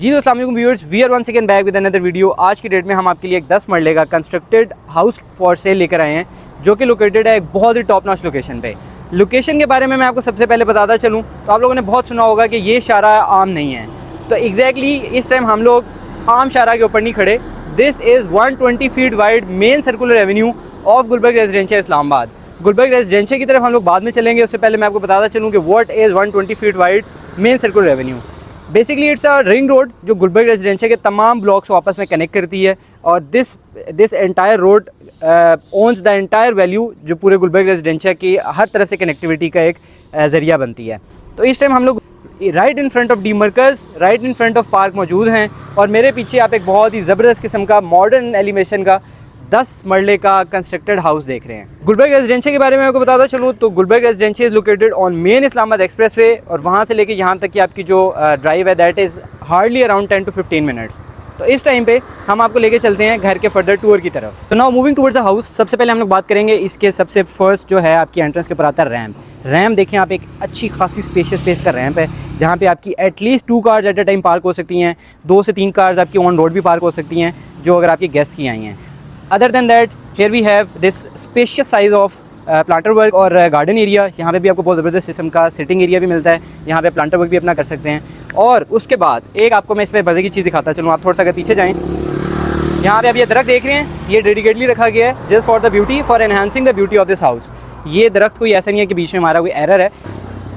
जी अस्सलाम वालेकुम viewers, we are once again back with another video. आज की डेट में हम आपके लिए एक 10 मरले का कंस्ट्रक्टेड हाउस फॉर सेल लेकर आए हैं, जो कि लोकेटेड है एक बहुत ही टॉप नॉच लोकेशन पे। लोकेशन के बारे में मैं आपको सबसे पहले बताता चलूँ तो आप लोगों ने बहुत सुना होगा कि ये शारा आम नहीं है। तो एग्जैक्टली इस टाइम हम लोग आम शारा के ऊपर नहीं खड़े। This is 120 feet wide main circular avenue of Gulberg Residential Islamabad. Gulberg Residential की तरफ हम लोग बाद में चलेंगे, उससे पहले मैं आपको बताता चलूँ कि what is 120 feet wide main circular Avenue. Basically it's a ring road जो गुलबर्ग रेजिडेंशियल के तमाम ब्लॉक्स को आपस में कनेक्ट करती है, और this entire road owns the entire value जो पूरे गुलबर्ग रेजिडेंशियल की हर तरह से कनेक्टिविटी का एक ज़रिया बनती है। तो इस टाइम हम लोग right in front of the मर्कज़, right in front of park मौजूद हैं, और मेरे पीछे आप एक बहुत ही ज़बरदस्त किस्म का मॉडर्न एलिवेशन का 10 मरले का कंस्ट्रक्टेड हाउस देख रहे हैं। गुलबर्ग रेजिडेंशियल के बारे में आपको बताता चलूँ तो Gulberg Residential is located on main Islamabad expressway, और वहाँ से लेके यहाँ तक कि आपकी जो ड्राइव है that is hardly around 10 to 15 minutes. तो इस टाइम पे हम आपको लेके चलते हैं घर के फर्दर टूर की तरफ। तो now moving towards the house, सबसे पहले हम लोग बात करेंगे इसके सबसे फर्स्ट जो है आपकी एंट्रेंस के ऊपर आता है रैम्प। रैम्प देखें आप, एक अच्छी खासी स्पेशियस स्पेस का रैम्प है, जहाँ पे आपकी at least 2 cars at a time park हो सकती हैं। 2 से 3 कार्स आपकी ऑन रोड भी पार्क हो सकती हैं, जो अगर आपकी गेस्ट की आई हैं। Other than that here we have this spacious size of planter work और गार्डन एरिया। यहाँ पे भी आपको बहुत ज़बरदस्त किस्म का सिटिंग एरिया भी मिलता है, यहाँ पे प्लांटर वर्क भी अपना कर सकते हैं। और उसके बाद एक आपको मैं इस पर मज़े की चीज़ दिखाता चलूँ, आप थोड़ा सा अगर पीछे जाएँ, यहाँ पे आप ये दरख्त देख रहे हैं, ये डेडिकेटली रखा गया है just for the beauty, for enhancing the beauty of this house. ये दरख्त कोई ऐसा नहीं है कि बीच में हमारा कोई एरर है।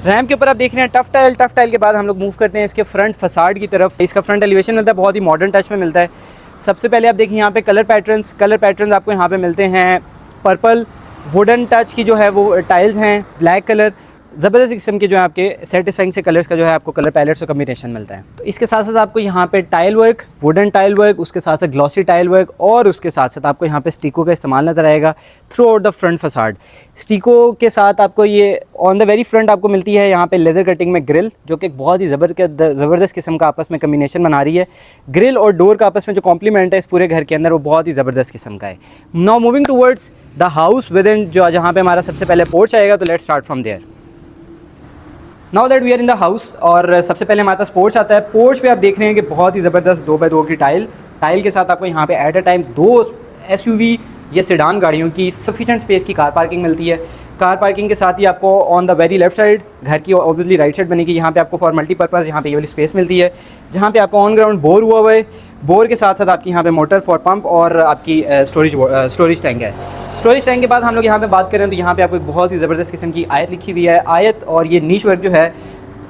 रैम्प के ऊपर आप देख रहे हैं टफ टाइल के बाद हम लोग मूव करते हैं इसके फ्रंट फसाड की तरफ। इसका फ्रंट एलिवेशन मिलता है, बहुत ही मॉडर्न टच में मिलता है। सबसे पहले आप देखिए यहाँ पे कलर पैटर्न्स आपको यहाँ पे मिलते हैं। पर्पल वुडन टच की जो है वो टाइल्स हैं, ब्लैक कलर, ज़बरदस्त किस्म के जो है आपके सेटिस्फाइंग से कलर्स का जो है आपको कलर पैलेट्स और कम्बिनेशन मिलता है। तो इसके साथ साथ आपको यहाँ पे tile work, wooden tile work, उसके साथ साथ ग्लॉसी टाइल वर्क, और उसके साथ साथ आपको यहाँ पे स्टिको का इस्तेमाल नज़र आएगा throughout the front facade. Stucco के साथ आपको ये ऑन द वेरी फ्रंट आपको मिलती है यहाँ पे लेज़र कटिंग में ग्रिल, जो कि एक बहुत ही ज़बरदस्त किस्म का आपस में कम्बिनेशन बना रही है। ग्रिल और डोर का आपस में जो कॉम्प्लीमेंट है इस पूरे घर के अंदर, वो बहुत ही ज़बरदस्त किस्म का है। Now moving towards the house within, जो जहाँ पे हमारा सबसे पहले पोर्च आएगा, तो let's start from there. Now that we are in the house, और सबसे पहले हमारे पास पोर्च आता है। पोर्च पे आप देख रहे हैं कि बहुत ही ज़बरदस्त 2x2 की टाइल के साथ आपको यहाँ पे एट अ टाइम 2 SUV या सेडान गाड़ियों की सफिशेंट स्पेस की कार पार्किंग मिलती है। कार पार्किंग के साथ ही आपको on the very left side, घर की ऑब्वियसली राइट साइड बनेगी, यहाँ पे आपको फॉर मल्टीपर्पज़ यहाँ पे ये वाली स्पेस मिलती है, जहाँ पे आपको ऑन ग्राउंड बोर हुआ है। बोर के साथ साथ आपकी यहाँ पे मोटर फॉर पंप और आपकी स्टोरेज टैंक है। स्टोरेज टैंक के बाद हम लोग यहाँ पे बात करें तो यहाँ पे आपको एक बहुत ही ज़बरदस्त किस्म की आयत लिखी हुई है। आयत और ये नीच वर्क जो है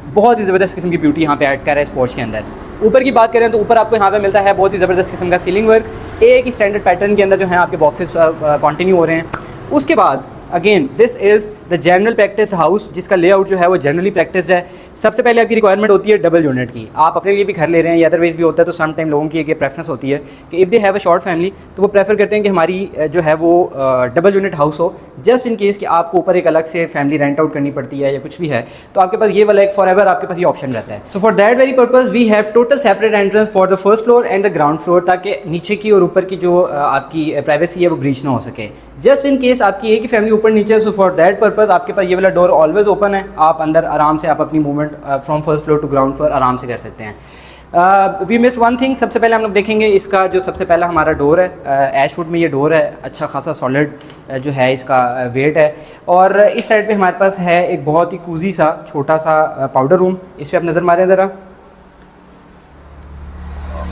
बहुत ही ज़बरदस्त किस्म की ब्यूटी यहाँ पे ऐड कर रहा है इस पोर्च के अंदर। ऊपर की बात करें तो ऊपर आपको यहाँ पे मिलता है बहुत ही ज़बरदस्त किस्म का सीलिंग वर्क। एक ही स्टैंडर्ड पैटर्न के अंदर जो है आपके बॉक्सेस कंटिन्यू हो रहे हैं। उसके बाद again this is the general practised house, जिसका लेआउट जो है वो जनरली प्रैक्टिस्ड है। सबसे पहले आपकी रिक्वायरमेंट होती है डबल यूनिट की। आप अपने लिए भी घर ले रहे हैं या अदरवाइज भी होता है, तो सम टाइम लोगों की एक प्रेफरेंस होती है कि if they have a short family, तो वो प्रेफर करते हैं कि हमारी जो है वो डबल यूनिट हाउस हो, जस्ट इन केस कि आपको ऊपर एक अलग से फैमिली रेंट आउट करनी पड़ती है या कुछ भी है, तो आपके पास ये वाला एक फॉर एवर आपके पास ये ऑप्शन रहता है। So for that very purpose we have total separate entrance for the first floor and the ground floor, ताकि नीचे की और ऊपर की जो आपकी प्राइवेसी है वो ब्रीच ना हो सके। जस्ट इन केस आपकी एक ही फैमिली ऊपर नीचे, सो फॉर दैट पर्पज़ आपके पास ये वाला डोर ऑलवेज ओपन है। आप अंदर आराम से आप अपनी movement from first floor to ground floor आराम से कर सकते हैं। वी मिस वन थिंग, सबसे पहले हम लोग देखेंगे इसका जो सबसे पहला हमारा डोर है, एशवुड में ये डोर है, अच्छा खासा सॉलिड जो है इसका वेट है। और इस साइड पे हमारे पास है एक बहुत ही कूजी सा छोटा सा पाउडर रूम, इस पर आप नज़र मारें ज़रा।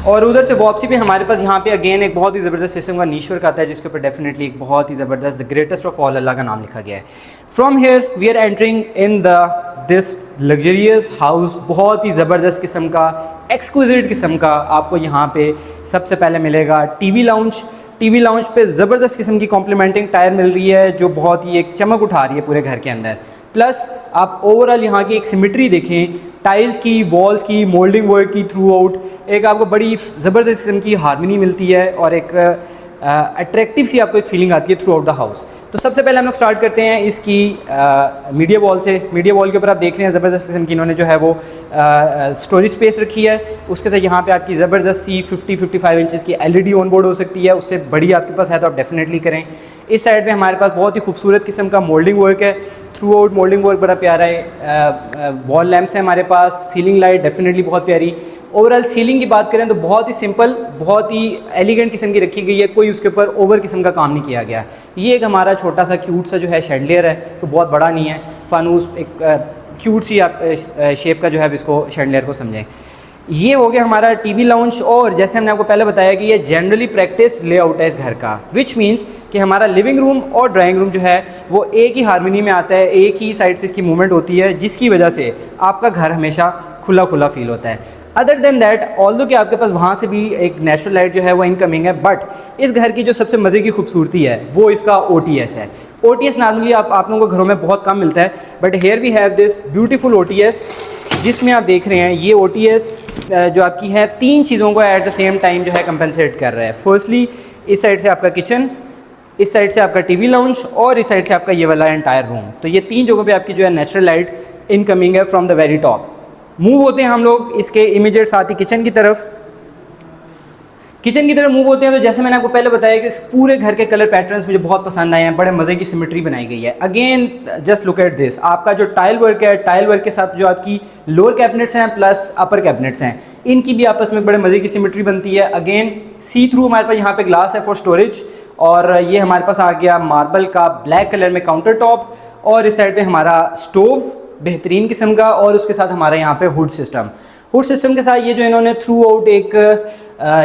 और उधर से वापसी पे हमारे पास यहाँ पे अगेन एक बहुत ही ज़बरदस्त किस्म का नीश वर्क आता है, जिसके ऊपर डेफिनेटली एक बहुत ही ज़बरदस्त the greatest of all Allah का नाम लिखा गया है। From here we are entering in this luxurious house. बहुत ही ज़बरदस्त किस्म का, एक्सक्लूसिव किस्म का आपको यहाँ पे सबसे पहले मिलेगा टीवी लाउंज पे ज़बरदस्त किस्म की कॉम्प्लीमेंटिंग टायर मिल रही है, जो बहुत ही एक चमक उठा रही है पूरे घर के अंदर। प्लस आप ओवरऑल यहाँ की एक सिमेट्री देखें, टाइल्स की, वॉल्स की, मोल्डिंग वर्क की थ्रू आउट, एक आपको बड़ी ज़बरदस्त किस्म की हार्मनी मिलती है और एक अट्रैक्टिव सी आपको एक फीलिंग आती है थ्रू आउट द हाउस। तो सबसे पहले हम लोग स्टार्ट करते हैं इसकी मीडिया वॉल से। मीडिया वॉल के ऊपर आप देख रहे हैं ज़बरदस्त किस्म की इन्होंने जो है वो स्टोरेज स्पेस रखी है। उसके साथ यहाँ पे आपकी ज़बरदस्त सी 50-55 इंचज़ की LED ऑन बोर्ड हो सकती है, उससे बड़ी आपके पास है तो आप डेफिनेटली करें। इस साइड पे हमारे पास बहुत ही खूबसूरत किस्म का मोल्डिंग वर्क है, थ्रू आउट मोल्डिंग वर्क बड़ा प्यारा है। वॉल लैंप्स है हमारे पास, सीलिंग लाइट डेफिनेटली बहुत प्यारी। ओवरऑल सीलिंग की बात करें तो बहुत ही सिंपल, बहुत ही एलिगेंट किस्म की रखी गई है, कोई उसके ऊपर ओवर किस्म का काम नहीं किया गया। ये एक हमारा छोटा सा क्यूट सा जो है शैंडलियर है, तो बहुत बड़ा नहीं है, फानूस एक क्यूट सी आप शेप का जो है इसको शैंडलियर को समझें। ये हो गया हमारा टीवी लाउंज, और जैसे हमने आपको पहले बताया कि ये जनरली प्रैक्टिस लेआउट है इस घर का, विच मीन्स कि हमारा लिविंग रूम और ड्राइंग रूम जो है वो एक ही हारमोनी में आता है, एक ही साइड से इसकी मूवमेंट होती है, जिसकी वजह से आपका घर हमेशा खुला खुला फील होता है। अदर देन दैट, ऑल्दो कि आपके पास वहाँ से भी एक नेचुरल लाइट जो है वो इनकमिंग है, बट इस घर की जो सबसे मज़े की खूबसूरती है वो इसका OTS है। OTS नॉर्मली आप लोगों को घरों में बहुत कम मिलता है, but here we have this beautiful OTS, जिसमें आप देख रहे हैं ये OTS जो आपकी है 3 चीज़ों को एट द सेम टाइम जो है कंपनसेट कर रहा है। फर्स्टली इस साइड से आपका किचन, इस साइड से आपका टीवी लाउंज, और इस साइड से आपका ये वाला एंटायर रूम। तो ये 3 जगहों पे आपकी जो है नेचुरल लाइट इनकमिंग है from the very top. Move होते हैं हम लोग इसके इमीडिएट साथ ही किचन की तरफ मूव होते हैं। तो जैसे मैंने आपको पहले बताया कि इस पूरे घर के कलर पैटर्न्स मुझे बहुत पसंद आए हैं, बड़े मज़े की सिमेट्री बनाई गई है। Again just look at this, आपका जो टाइल वर्क है, टाइल वर्क के साथ जो आपकी लोअर कैबिनेट्स हैं प्लस अपर कैबिनेट्स हैं, इनकी भी आपस में बड़े मज़े की सिमेट्री बनती है। अगेन सी थ्रू हमारे पास यहाँ पे ग्लास है फॉर स्टोरेज, और ये हमारे पास आ गया मार्बल का ब्लैक कलर में काउंटर टॉप, और इस साइड पे हमारा स्टोव बेहतरीन किस्म का, और उसके साथ हमारे यहाँ पे हुड सिस्टम के साथ ये जो इन्होंने थ्रू आउट एक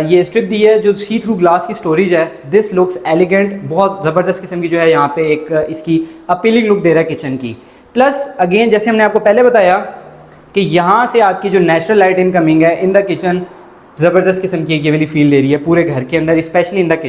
ये स्ट्रिप दी है जो सी थ्रू ग्लास की स्टोरेज है। दिस लुक्स एलिगेंट, बहुत ज़बरदस्त किस्म की जो है यहाँ पे एक इसकी अपीलिंग लुक दे रहा है किचन की। प्लस अगेन जैसे हमने आपको पहले बताया कि यहाँ से आपकी जो नेचुरल लाइट इनकमिंग है इन द किचन, ज़बरदस्त किस्म की ये वाली फील दे रही है पूरे घर के अंदर, स्पेशली इन द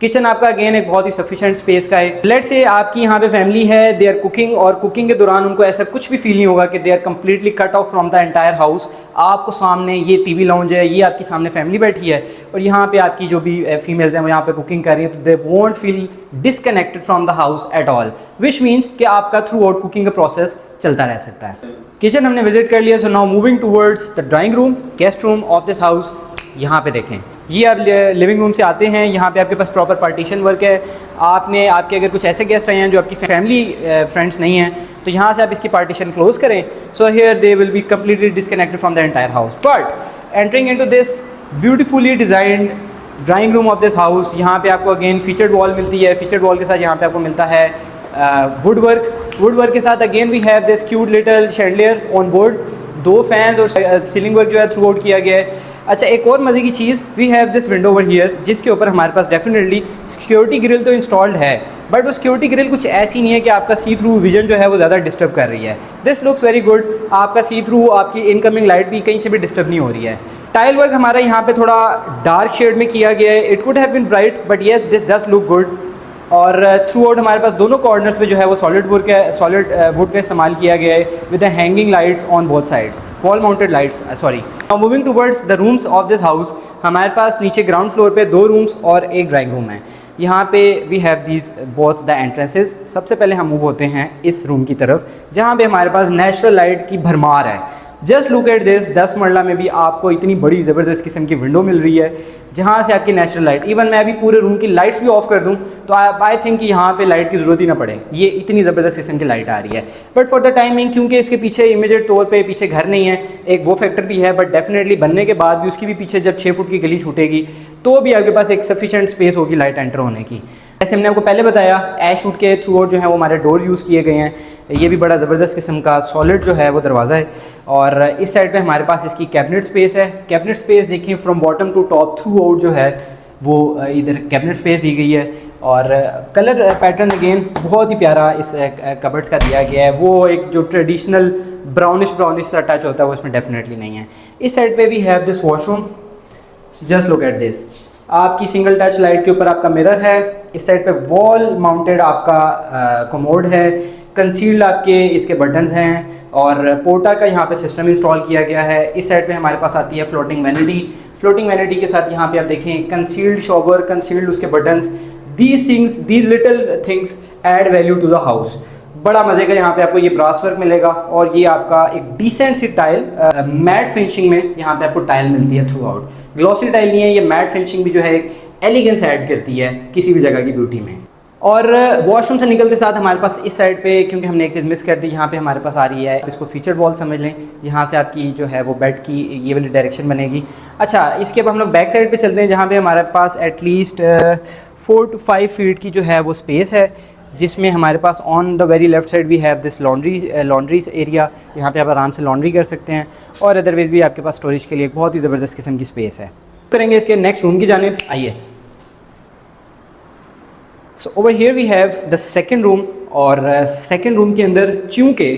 किचन आपका अगेन एक बहुत ही सफिशिएंट स्पेस का है। लेट्स से आपकी यहाँ पे फैमिली है, दे आर कुकिंग, और कुकिंग के दौरान उनको ऐसा कुछ भी फील नहीं होगा कि they are completely cut off from the entire house. आपको सामने ये टीवी लाउंज है, ये आपकी सामने फैमिली बैठी है, और यहाँ पे आपकी जो भी फीमेल्स हैं वो यहाँ पे कुकिंग कर रही हैं, तो they won't feel disconnected from the house at all, which means कि आपका थ्रू आउट कुकिंग का प्रोसेस चलता रह सकता है। किचन हमने विजिट कर लिया, सो now moving towards the drawing room, guest room of this house. यहाँ पे देखें, ये आप लिविंग रूम से आते हैं, यहाँ पे आपके पास प्रॉपर पार्टीशन वर्क है। आपके अगर कुछ ऐसे गेस्ट आए हैं जो आपकी फैमिली फ्रेंड्स नहीं हैं, तो यहाँ से आप इसकी पार्टीशन क्लोज करें, so here they will be completely disconnected from the entire house. But entering into this beautifully designed drawing room of this house, यहाँ पे आपको अगेन फीचर्ड वॉल मिलती है। फीचर्ड वॉल के साथ यहाँ पे आपको मिलता है वुड वर्क के साथ again we have this cute little chandelier on board, 2 fans और सीलिंग वर्क जो है थ्रू आउट किया गया है। अच्छा, एक और मज़े की चीज़, we have this window over here, जिसके ऊपर हमारे पास डेफिनेटली सिक्योरिटी ग्रिल तो इंस्टॉल्ड है, बट वो सिक्योरिटी ग्रिल कुछ ऐसी नहीं है कि आपका सी थ्रू विजन जो है वो ज़्यादा डिस्टर्ब कर रही है। दिस लुक्स वेरी गुड, आपका सी थ्रू आपकी इनकमिंग लाइट भी कहीं से भी डिस्टर्ब नहीं हो रही है। टाइल वर्क हमारा यहाँ पे थोड़ा डार्क शेड में किया गया है, it could have been bright, but yes this does look good. और थ्रू आउट हमारे पास दोनों कॉर्नर्स पे जो है वो सॉलिड वुड का इस्तेमाल किया गया है with the hanging lights on both sides, wall mounted lights sorry. Moving towards the rooms of this house, हमारे पास नीचे ग्राउंड फ्लोर पे 2 रूम्स और एक ड्राइंग रूम है। यहाँ पे we have these both the entrances. सबसे पहले हम मूव होते हैं इस रूम की तरफ, जहाँ पे हमारे पास नेचुरल लाइट की भरमार है। जस्ट लुक एट दिस, 10 मरला में भी आपको इतनी बड़ी ज़बरदस्त किस्म की विंडो मिल रही है, जहाँ से आपकी नेचुरल लाइट, इवन मैं अभी पूरे रूम की लाइट्स भी ऑफ कर दूँ तो आई थिंक कि यहाँ पे लाइट की ज़रूरत ही ना पड़े, ये इतनी ज़बरदस्त किस्म की लाइट आ रही है। बट फॉर द टाइमिंग, क्योंकि इसके पीछे इमीडिएट तौर पे पीछे घर नहीं है, एक वो फैक्टर भी है, बट डेफिनेटली बनने के बाद भी उसकी भी पीछे जब 6 फुट की गली छूटेगी तो भी आपके पास एक सफिशिएंट स्पेस होगी लाइट एंटर होने की। जैसे हमने आपको पहले बताया, ऐश वुड के थ्रू आउट जो है वो हमारे डोर यूज़ किए गए हैं। ये भी बड़ा ज़बरदस्त किस्म का सॉलिड जो है वो दरवाज़ा है, और इस साइड पे हमारे पास इसकी कैबिनेट स्पेस है। कैबिनेट स्पेस देखें from bottom to top throughout जो है वो इधर कैबिनेट स्पेस दी गई है, और कलर पैटर्न अगेन बहुत ही प्यारा इस कबर्ड्स का दिया गया है। वो एक जो ट्रेडिशनल ब्राउनिश सा टच होता है वो इसमें डेफिनेटली नहीं है। इस साइड पे भी have this washroom, just look at this, आपकी सिंगल टच लाइट के ऊपर आपका मिरर है। इस साइड पे वॉल माउंटेड आपका कमोड है, कंसील्ड आपके इसके बटन्स हैं, और पोर्टा का यहाँ पे सिस्टम इंस्टॉल किया गया है। इस साइड पे हमारे पास आती है फ्लोटिंग वैनिटी के साथ यहाँ पे आप देखें कंसील्ड शॉवर, कंसील्ड उसके buttons. These little things add value to the house. बड़ा मज़े का यहाँ पे आपको ये ब्रास वर्क मिलेगा, और ये आपका एक डिसेंट सी टाइल मैट फिनिशिंग में यहाँ पे आपको टाइल मिलती है थ्रू आउट। ग्लॉसी टाइल नहीं है, ये मैट फिनिशिंग भी जो है एक एलिगेंस ऐड करती है किसी भी जगह की ब्यूटी में। और वॉशरूम से निकलते साथ हमारे पास इस साइड पे, क्योंकि हमने एक चीज़ मिस कर दी, यहाँ पे हमारे पास आ रही है, इसको फीचर वॉल समझ लें। यहाँ से आपकी जो है वो बेड की ये वाली डायरेक्शन बनेगी। अच्छा, इसके बाद हम लोग बैक साइड पे चलते हैं, जहाँ पे हमारे पास एटलीस्ट 4 to 5 फीट की जो है वो स्पेस है, जिसमें हमारे पास on the very left side we have this laundry area. यहाँ पे आप आराम से लॉन्ड्री कर सकते हैं, और अदरवाइज़ भी आपके पास स्टोरेज के लिए एक बहुत ही ज़बरदस्त किस्म की स्पेस है। करेंगे इसके नेक्स्ट रूम की जानिब, आइए। So over here we have the second room, और सेकंड रूम के अंदर चूँकि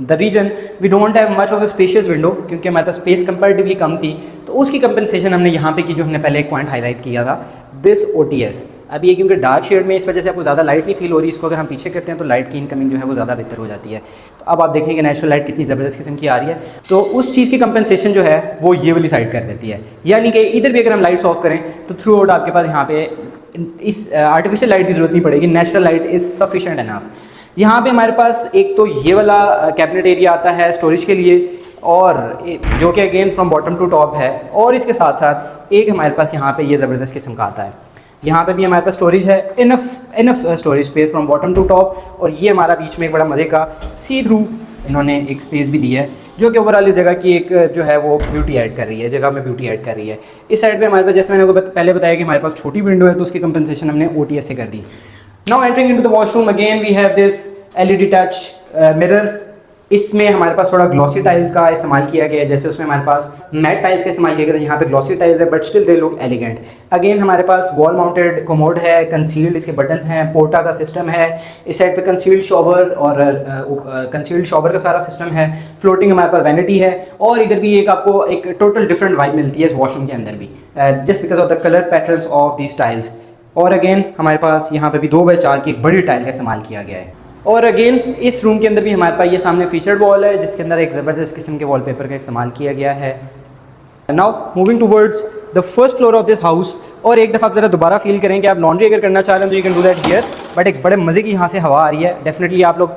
the reason we don't have much of a spacious window, क्योंकि हमारे पास स्पेस कंपैरेटिवली कम थी, तो उसकी कंपनसेशन हमने यहाँ पे की, जो हमने पहले एक पॉइंट हाईलाइट किया था, दिस OTS। अब ये क्योंकि डार्क शेड में, इस वजह से आपको ज़्यादा लाइट नहीं फील हो रही, इसको अगर हम पीछे करते हैं तो लाइट की इनकमिंग जो है वो ज़्यादा बेहतर हो जाती है। तो अब आप देखेंगे नेचुरल लाइट कितनी ज़बरदस्त किस्म की आ रही है, तो उस चीज़ की कंपनसेशन जो है वो ये वाली साइड कर देती है। यानी कि इधर भी अगर हम लाइट्स ऑफ करें तो थ्रू आउट आपके पास यहाँ पे इस आर्टिफिशियल लाइट की ज़रूरत नहीं पड़ेगी, natural light is sufficient enough. यहाँ पे हमारे पास एक तो ये वाला कैबिनेट एरिया आता है स्टोरेज के लिए, और जो कि again from bottom to top है, और इसके साथ साथ एक हमारे पास यहाँ पे ये ज़बरदस्त किस्म का आता है। यहाँ पे भी हमारे पास स्टोरेज है, enough storage space from bottom to top, और ये हमारा बीच में एक बड़ा मज़े का सी थ्रू इन्होंने एक स्पेस भी दी है, जो कि ओवरऑल इस जगह की एक जो है वो ब्यूटी ऐड कर रही है, जगह में ब्यूटी ऐड कर रही है। इस साइड पे हमारे पास, जैसे मैंने आपको पहले बताया कि हमारे पास छोटी विंडो है, तो उसकी कंपनसेशन हमने OTS से कर दी। Now entering into the washroom, again we have this LED touch mirror. इसमें हमारे पास थोड़ा ग्लॉसी टाइल्स का इस्तेमाल किया गया है, जैसे उसमें हमारे पास मैट टाइल्स का इस्तेमाल किया गया था, यहाँ पे ग्लॉसी टाइल्स है, but still they look elegant. Again हमारे पास वॉल माउंटेड कमोड है, कंसील्ड इसके बटन्स हैं, पोर्टा का सिस्टम है, इस साइड पे कंसील्ड शॉवर और कंसील्ड शॉवर का सारा सिस्टम है, फ्लोटिंग हमारे पास वैनिटी है, और इधर भी एक आपको एक टोटल डिफरेंट वाइब मिलती है इस वॉशरूम के अंदर भी, just because of the colour patterns of these tiles. और अगेन हमारे पास यहाँ पे भी 2x4 की एक बड़ी टाइल का इस्तेमाल किया गया है। और अगेन इस रूम के अंदर भी हमारे पास ये सामने फीचर्ड वॉल है, जिसके अंदर एक ज़बरदस्त किस्म के वॉलपेपर का इस्तेमाल किया गया है। Now moving towards the first floor of this house, और एक दफ़ा आप ज़रा दोबारा फील करें कि आप लॉन्ड्री अगर करना चाह रहे हैं तो you can do that here, but एक बड़े मज़े की यहाँ से हवा आ रही है। डेफिनेटली आप लोग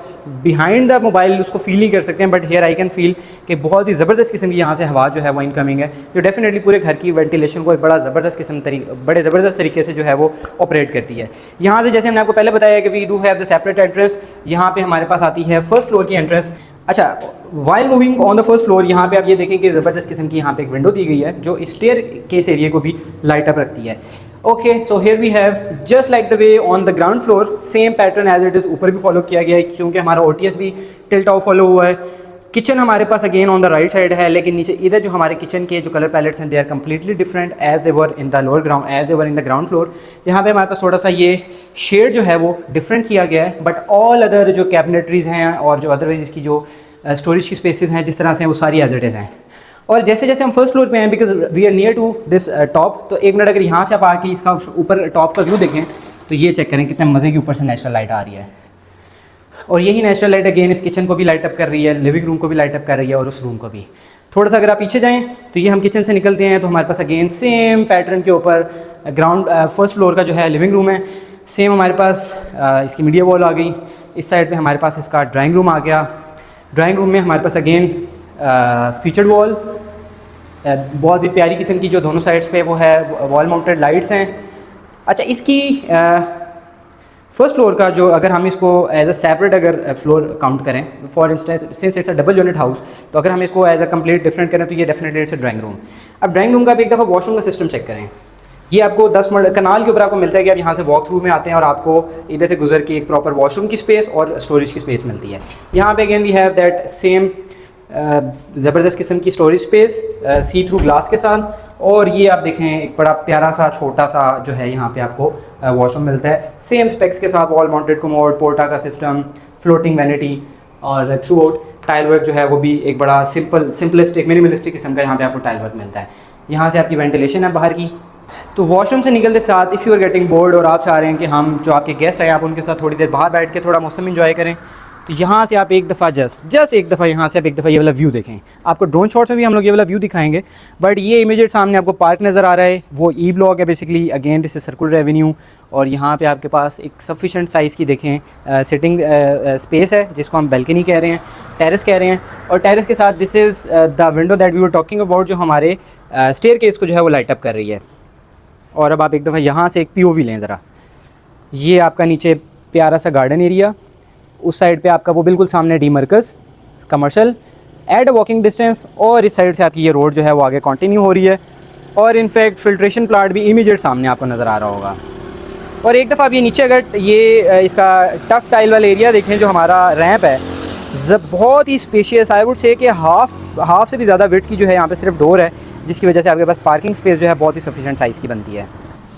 बिहाइंड द मोबाइल उसको फील नहीं कर सकते हैं, but here I can feel कि बहुत ही ज़बरदस्त किस्म की यहाँ से हवा जो है वो इनकमिंग है, जो डेफिनेटली पूरे घर की वेंटिलेशन को एक बड़ा बड़े ज़बरदस्त तरीके से जो है वो ऑपरेट करती है। यहाँ से जैसे हमने आपको पहले बताया कि we do have the separate entrance, यहाँ पे हमारे पास आती है फर्स्ट फ्लोर की एंट्रेंस। अच्छा, while moving on the first floor, यहाँ पे आप ये देखें कि ज़बरदस्त किस्म की यहाँ पे एक विंडो दी गई है, जो स्टेयर केस एरिया को भी लाइट अप रखती है। Okay, so here we have just like the way on the ground floor, same pattern as it is ऊपर भी फॉलो किया गया है, क्योंकि हमारा OTS भी टिल्ट आउट फॉलो हुआ है। किचन हमारे पास again on the right side है, लेकिन नीचे इधर जो हमारे किचन के जो कलर पैलेट्स हैं, they are completely different as they were in the lower ground, as they were in the ground floor. यहाँ पे हमारे पास थोड़ा सा ये शेड जो है वो डिफरेंट किया गया है, बट ऑल अदर जो कैबिनेटरीज हैं और जो अदरवाइज इसकी जो स्टोरेज की स्पेसेस हैं जिस तरह से वो सारी एज इट इज़ हैं। और जैसे जैसे हम फर्स्ट फ्लोर पे हैं, because we are near to this top, तो एक मिनट अगर यहाँ से आप आके इसका ऊपर टॉप का व्यू देखें तो ये चेक करें कितने मज़े के ऊपर से नेचुरल लाइट आ रही है। और यही नेचुरल लाइट अगेन इस किचन को भी लाइट अप कर रही है, लिविंग रूम को भी लाइट अप कर रही है, और उस रूम को भी। थोड़ा सा अगर आप पीछे जाएँ तो ये हम किचन से निकलते हैं तो हमारे पास अगेन सेम पैटर्न के ऊपर ग्राउंड फर्स्ट फ्लोर का जो है लिविंग रूम है, सेम हमारे पास इसकी मीडिया वॉल आ गई। इस साइड पे हमारे पास इसका ड्राइंग रूम आ गया। ड्राइंग रूम में हमारे पास अगेन फीचर्ड वॉल, बहुत ही प्यारी किस्म की जो दोनों साइड्स पे वो है वॉल माउंटेड लाइट्स हैं। अच्छा, इसकी फर्स्ट फ्लोर का जो अगर हम इसको एज अ सेपरेट अगर फ्लोर काउंट करें, for instance since it's a double unit house, तो अगर हम इसको एज अ कंप्लीट डिफरेंट करें तो ये definitely it's a drawing room. अब ड्राइंग रूम का भी एक दफ़ा वॉशरूम का सिस्टम चेक करें। ये आपको 10 कनाल के ऊपर आपको मिलता है कि आप यहाँ से वॉक थ्रू में आते हैं और आपको इधर से गुजर के एक प्रॉपर वॉशरूम की स्पेस और स्टोरेज की स्पेस मिलती है। यहाँ पे again we have that same ज़बरदस्त किस्म की storage space see through glass के साथ। और ये आप देखें एक बड़ा प्यारा सा छोटा सा जो है यहाँ पे आपको वॉशरूम मिलता है, सेम स्पेक्स के साथ, वॉल माउंटेड कमोड, पोर्टा का सिस्टम, फ्लोटिंग वैनिटी, और थ्रू आउट टाइल वर्क जो है वो भी एक बड़ा सिंपलिस्टिक मिनिमलिस्टिक किस्म का यहाँ पे आपको टाइल वर्क मिलता है। यहाँ से आपकी वेंटिलेशन है बाहर की। तो वॉशरूम से निकलते साथ if you are getting bored और आप चाह रहे हैं कि हम जो आपके गेस्ट आए आप उनके साथ थोड़ी देर बाहर बैठ के थोड़ा मौसम एंजॉय करें, तो यहाँ से आप एक दफ़ा जस्ट एक दफ़ा यहाँ से आप एक दफ़ा ये वाला व्यू देखें। आपको ड्रोन शॉट्स में भी हम लोग ये वाला व्यू दिखाएंगे, बट ये इमीडिएट सामने आपको पार्क नज़र आ रहा है, वो ई ब्लॉक है basically. Again this is circular Avenue, और यहाँ पे आपके पास एक सफिशेंट साइज़ की देखें सिटिंग स्पेस है, जिसको हम बैल्कनी कह रहे हैं, टेरेस कह रहे हैं। और टेरेस के साथ this is the window that we were talking about, जो हमारे स्टेयर केस को जो है वो लाइट अप कर रही है। और अब आप एक दफ़ा यहाँ से एक POV लें ज़रा, ये आपका नीचे प्यारा सा गार्डन एरिया, उस साइड पे आपका वो बिल्कुल सामने डी मर्कज़ commercial at a walking distance, और इस साइड से आपकी ये रोड जो है वो आगे कंटिन्यू हो रही है, और इनफैक्ट फ़िल्ट्रेशन प्लांट भी इमीडिएट सामने आपको नज़र आ रहा होगा। और एक दफ़ा आप ये नीचे अगर ये इसका टफ टाइल वाला एरिया देखें, जो हमारा रैंप है बहुत ही स्पेशियस, आई वुड से कि हाफ से भी ज़्यादा विड्थ की जो है यहाँ पे सिर्फ डोर है, जिसकी वजह से आपके पास पार्किंग स्पेस जो है बहुत ही सफिशिएंट साइज़ की बनती है।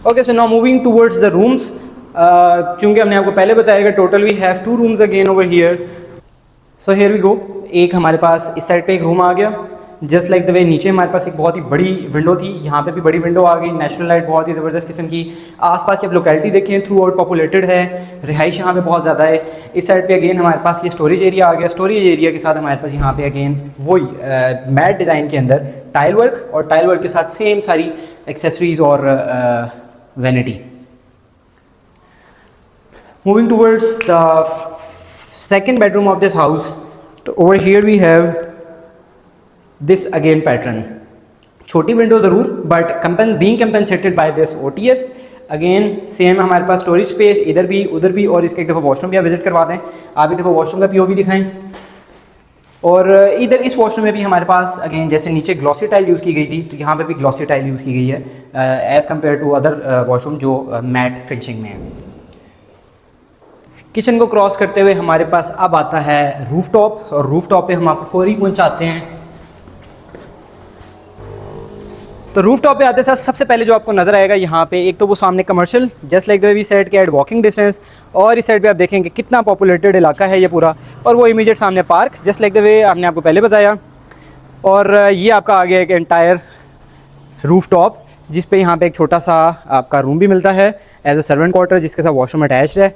Okay, so now moving towards the rooms. चूँकि हमने आपको पहले बताया कि total we have 2 rooms again over here. So here we go. एक हमारे पास इस साइड पे एक रूम आ गया, जस्ट लाइक द वे नीचे हमारे पास एक बहुत ही बड़ी विंडो थी, यहाँ पे भी बड़ी विंडो आ गई, नेचुरल लाइट बहुत ही ज़बरदस्त किस्म की। आसपास की आप लोकेलिटी देखें थ्रू आउट पॉपुलेटेड है, रिहाइश यहाँ पे बहुत ज़्यादा है। इस साइड पे अगेन हमारे पास ये स्टोरेज एरिया आ गया। स्टोरेज एरिया के साथ हमारे पास यहाँ पे अगेन वही मैट डिज़ाइन के अंदर टाइल वर्क, और टाइल वर्क के साथ सेम सारी एक्सेसरीज और vanity. Moving towards the second bedroom of this house, तो over here we have this again pattern, छोटी विंडो ज़रूर but being compensated by this OTS। Again same हमारे पास स्टोरेज स्पेस इधर भी उधर भी, और इसका एक दफ़ा वॉशरूम भी आप विजिट करवा दें। आप एक दफ़ा वॉशरूम का POV दिखाएं। और इधर इस वॉशरूम में भी हमारे पास अगेन जैसे नीचे ग्लॉसी टाइल यूज़ की गई थी, तो यहाँ पे भी ग्लॉसी टाइल यूज़ की गई है as compare to other washroom जो मैट फिनिशिंग में है। किचन को क्रॉस करते हुए हमारे पास अब आता है रूफटॉप, और रूफटॉप पे हम आपको फौरी पहुंचाते हैं। तो रूफटॉप पे आते साथ सबसे पहले जो आपको नज़र आएगा यहाँ पे, एक तो वो सामने commercial just like the way we said के एट वॉकिंग डिस्टेंस, और इस साइड पे आप देखेंगे कितना पॉपुलेटेड इलाका है ये पूरा, और वो इमीडिएट सामने पार्क जस्ट लाइक द वे हमने आपको पहले बताया। और ये आपका आ गया एक एंटायर रूफटॉप, जिस पे यहाँ पे एक छोटा सा आपका रूम भी मिलता है एज अ सर्वेंट क्वार्टर, जिसके साथ वॉशरूम अटैच्ड है।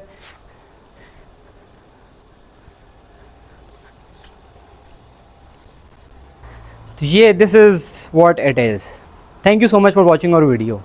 तो ये this is what it is. Thank you so much for watching our video.